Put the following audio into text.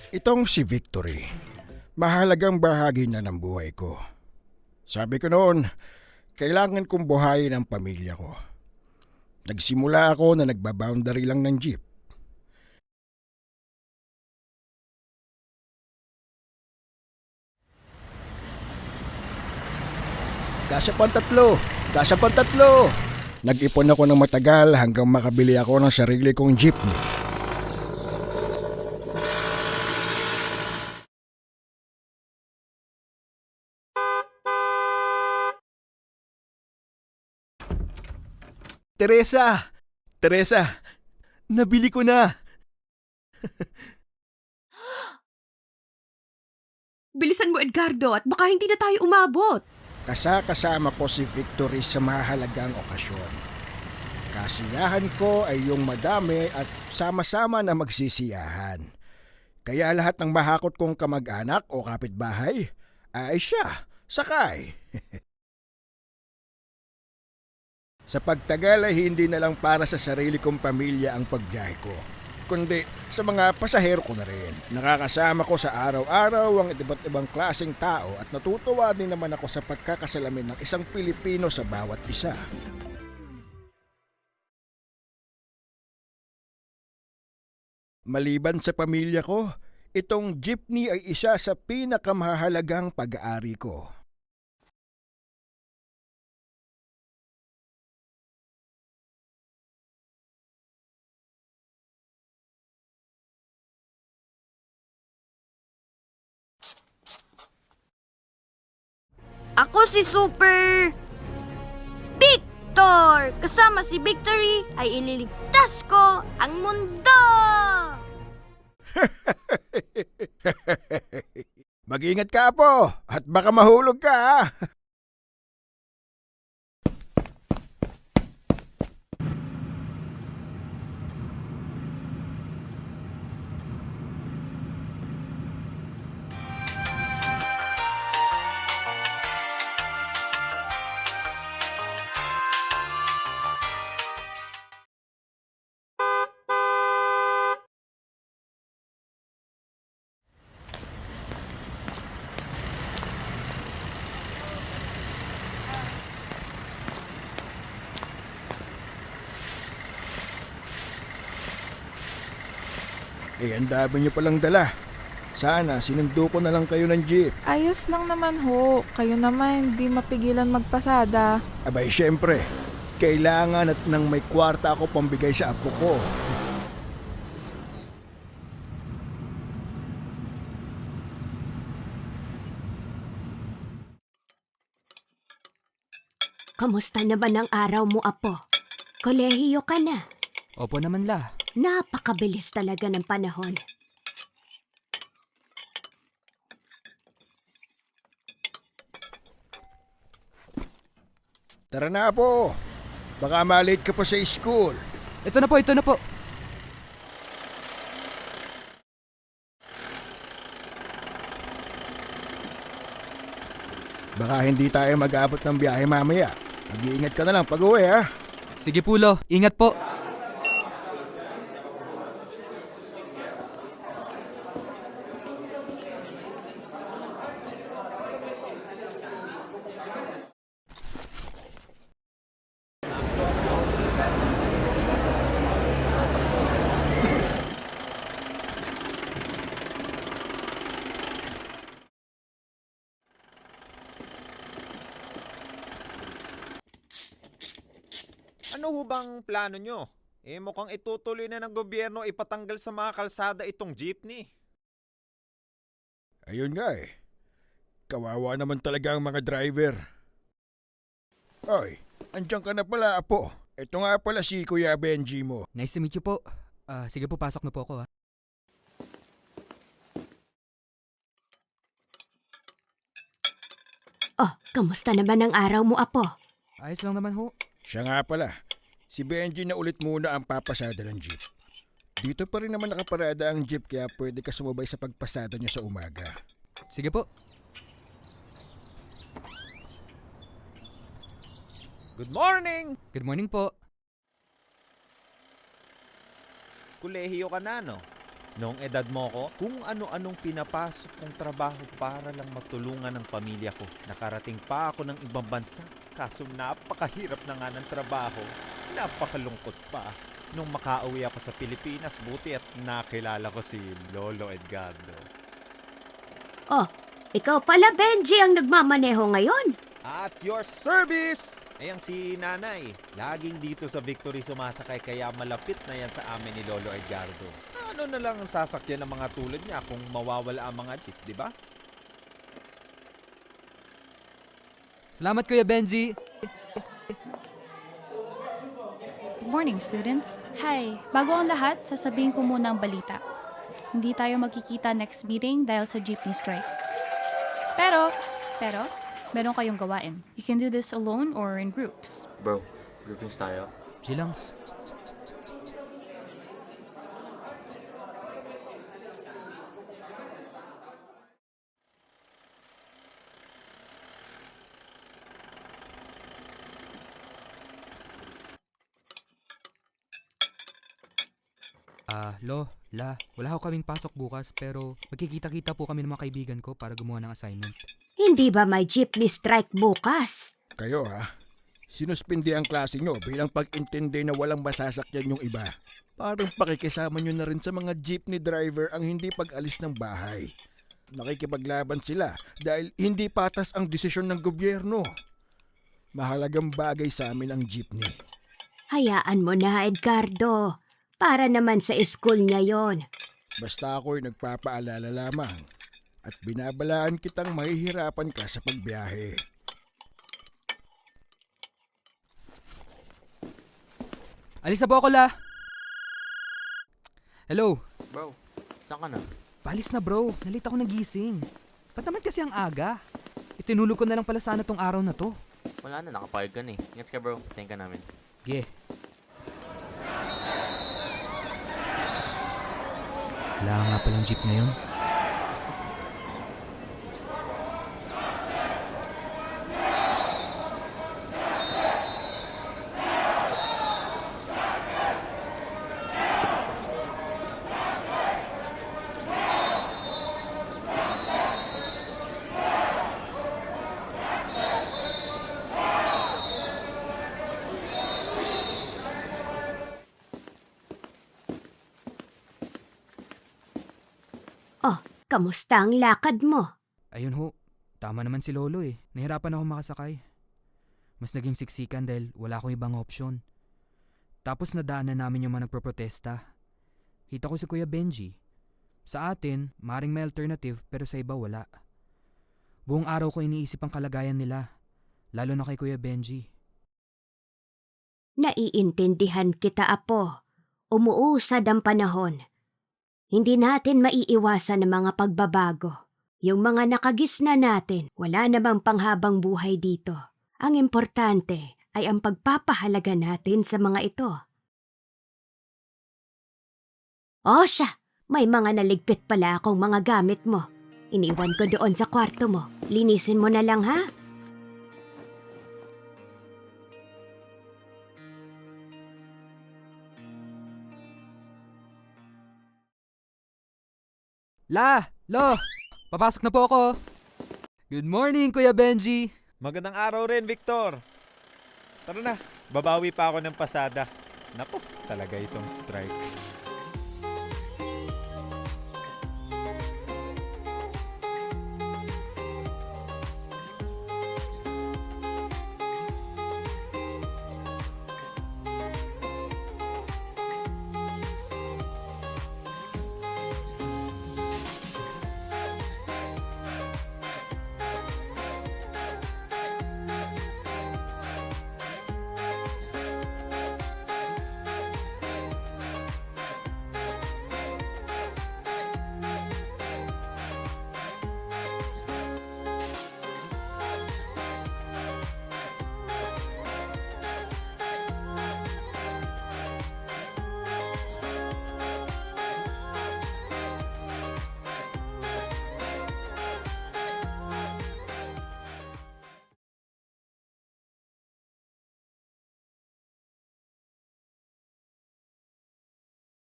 Itong si Victory, mahalagang bahagi na ng buhay ko. Sabi ko noon, kailangan kong buhayin ang pamilya ko. Nagsimula ako na nagbaboundary lang ng jeep. Kasya pang tatlo! Kasya pang tatlo! Nag-ipon ako ng matagal hanggang makabili ako ng sarili kong jeepney. Teresa! Teresa! Nabili ko na! Bilisan mo, Edgardo, at baka hindi na tayo umabot. Kasama ko si Victory sa mahalagang okasyon. Kasiyahan ko ay yung madami at sama-sama na magsisiyahan. Kaya lahat ng mahakot kong kamag-anak o kapitbahay ay siya, sakay. Sa pagtagal ay hindi na lang para sa sarili kong pamilya ang pagbiyahe ko, kundi sa mga pasahero ko na rin. Nakakasama ko sa araw-araw ang iba't ibang klaseng tao at natutuwa din naman ako sa pagkakasalamin ng isang Pilipino sa bawat isa. Maliban sa pamilya ko, itong jeepney ay isa sa pinakamahalagang pag-aari ko. Ako si Super Victor! Kasama si Victory ay ililigtas ko ang mundo! Mag-ingat ka po at baka mahulog ka ha. Ang dami niyo palang dala. Sana sinundo ko na lang kayo ng jeep. Ayos lang naman ho. Kayo naman, di mapigilan magpasada. Abay syempre, kailangan at nang may kwarta ako pambigay sa apo ko. Kamusta naman ang araw mo, Apo? Kolehiyo ka na. Opo naman la. Napakabilis talaga ng panahon. Tara na po. Baka malate ka pa sa school. Ito na po, ito na po. Baka hindi tayo mag-abot ng biyahe mamaya. Mag-iingat ka na lang pag-uwi ha. Sige po lo, ingat po. Ano ho bang plano nyo? Mukhang itutuloy na ng gobyerno ipatanggal sa mga kalsada itong jeepney. Ayun nga eh. Kawawa naman talaga ang mga driver. Oy, andyan ka na pala apo. Ito nga pala si Kuya Benji mo. Nice to meet you po. Sige po, pasok na po ako ha. Oh, kamusta naman ang araw mo, Apo? Ayos lang naman ho. Siya nga pala. Si Benji na ulit muna ang papasada ng jeep. Dito pa rin naman nakaparada ang jeep kaya pwede ka sumabay sa pagpasada niya sa umaga. Sige po. Good morning! Good morning po. Kolehiyo ka na, no? Noong edad mo ko, kung ano-anong pinapasok kong trabaho para lang matulungan ang pamilya ko. Nakarating pa ako ng ibang bansa, kaso napakahirap na nga ng trabaho. Napakalungkot pa. Nung makauwi ako sa Pilipinas, buti at nakilala ko si Lolo Edgardo. Oh, ikaw pala, Benji, ang nagmamaneho ngayon. At your service! Ayan si nanay. Laging dito sa Victory sumasakay kaya malapit na yan sa amin ni Lolo Edgardo. Ano na lang ang sasakyan ng mga tulad niya kung mawawala ang mga jeep, di ba? Salamat Kuya Benji. Good morning, students. Hi, bago ang lahat, sasabihin ko muna ang balita. Hindi tayo magkikita next meeting dahil sa jeepney strike. Pero, meron kayong gawain. You can do this alone or in groups. Bro, groupings tayo. Chilangs. Wala ko kaming pasok bukas pero magkikita-kita po kami ng mga kaibigan ko para gumawa ng assignment. Hindi ba may jeepney strike bukas? Kayo ha, sinuspindi ang klase nyo bilang pag-intindi na walang masasakyan yung iba. Parang pakikisama nyo na rin sa mga jeepney driver ang hindi pag-alis ng bahay. Nakikipaglaban sila dahil hindi patas ang desisyon ng gobyerno. Mahalagang bagay sa amin ang jeepney. Hayaan mo na, Edgardo. Para naman sa school niya yon. Basta ako'y nagpapaalala lamang at binabalaan kitang mahihirapan ka sa pagbiyahe. Alis na po ako, La. Hello. Bro, saan ka na? Palis na bro, nalita ako nagising. Ba't naman kasi ang aga? Itinulog ko na lang pala sana tong araw na to. Wala na, nakapayag ka na eh. Ingat ka bro, tayin ka namin. Ge. Wala nga palang jeep ngayon. Oh, kamusta ang lakad mo? Ayun ho, tama naman si Lolo eh. Nahirapan ako makasakay. Mas naging siksikan dahil wala akong ibang opsyon. Tapos nadaanan namin yung mga nagproprotesta. Kita ko si Kuya Benji. Sa atin, maring may alternative pero sa iba wala. Buong araw ko iniisip ang kalagayan nila. Lalo na kay Kuya Benji. Naiintindihan kita, Apo. Umuusad ang panahon. Hindi natin maiiwasan ng mga pagbabago. Yung mga nakagisna natin, wala namang panghabang buhay dito. Ang importante ay ang pagpapahalaga natin sa mga ito. O siya, may mga naligpit pala akong mga gamit mo. Iniwan ko doon sa kwarto mo. Linisin mo na lang ha? Lo, papasok na po ako. Good morning, Kuya Benji. Magandang araw rin, Victor. Tara na, babawi pa ako ng pasada. Naku, talaga itong strike.